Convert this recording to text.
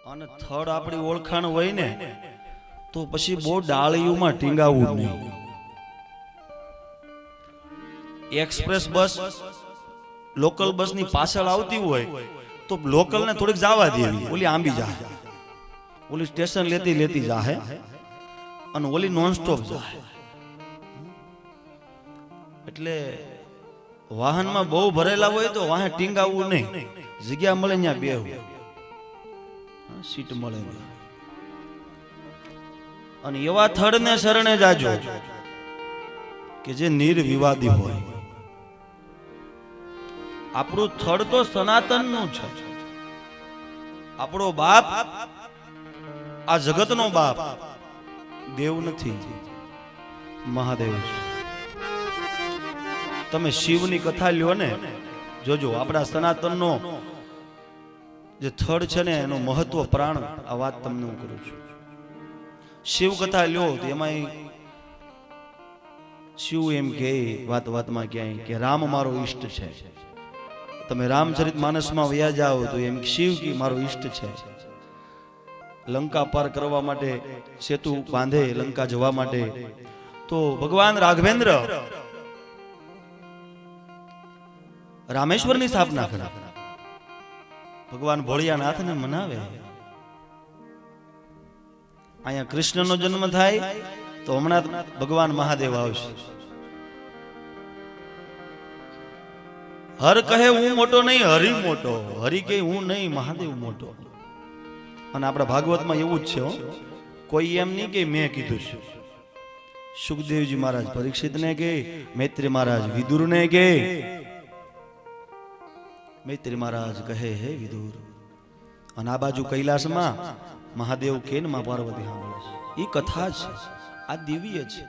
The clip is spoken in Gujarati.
અને થર્ડ આપણી ઓળખાણ હોય ને તો પછી બહુ ડાળીઓમાં ટીંગાવવું નહીં. એક્સપ્રેસ બસ લોકલ બસ ની પાછળ આવતી હોય તો લોકલ ને થોડીક જવા દેવી, ઓલી આંબી જાય, ઓલી સ્ટેશન લેતી લેતી જાહે અને ઓલી નોન સ્ટોપ જાહે. એટલે વાહનમાં બહુ ભરેલા હોય તો વાહે ટીંગાવવું નહીં, જગ્યા મળે ત્યાં બેહવું, સીટ મળે. અને એવા થડ ને શરણે જાજો કે જે નિર્વિવાદી હોય. આપણું થડ તો સનાતન નું છે. આપણો બાપ આ જગત નો બાપ દેવ નથી, મહાદેવ છે. તમે શિવની કથા લ્યો ને, જોજો આપણા સનાતન નો જે થડ છે ને એનું મહત્વ પ્રાણ. આ વાત તમને હું કરું છું. શિવ કથા લ્યો તો એમાં શિવ એમ કે વાત વાતમાં ક્યાંય કે રામ મારો ઈષ્ટ છે. તમે રામચરિત માનસમાં વયા જાઓ તો એમ શિવ કે મારો ઈષ્ટ છે. લંકા પાર કરવા માટે સેતુ બાંધે લંકા જવા માટે તો ભગવાન રાઘવેન્દ્ર રામેશ્વરની સ્થાપના કરે. ભગવાન ભોળિયાનાથને મનાવે. અહીંયા કૃષ્ણનો જન્મ થાય તો હમણાં ભગવાન મહાદેવ આવશે. હર કહે હું મોટો નહીં, હરિ મોટો. હરિ કહે હું નહીં, મહાદેવ મોટો. અને આપણા ભાગવતમાં એવું જ છે, કોઈ એમ નહીં કે મેં કીધું છે. સુખદેવજી મહારાજ પરીક્ષિતને કે, મૈત્રી મહારાજ વિદુરને કે. મૈત્રી મહારાજ કહે હે વિદુર. અને આ બાજુ કૈલાસમાં મહાદેવ કે માં પાર્વતી સાંભળે છે. એ કથા છે, આ દિવ્ય છે.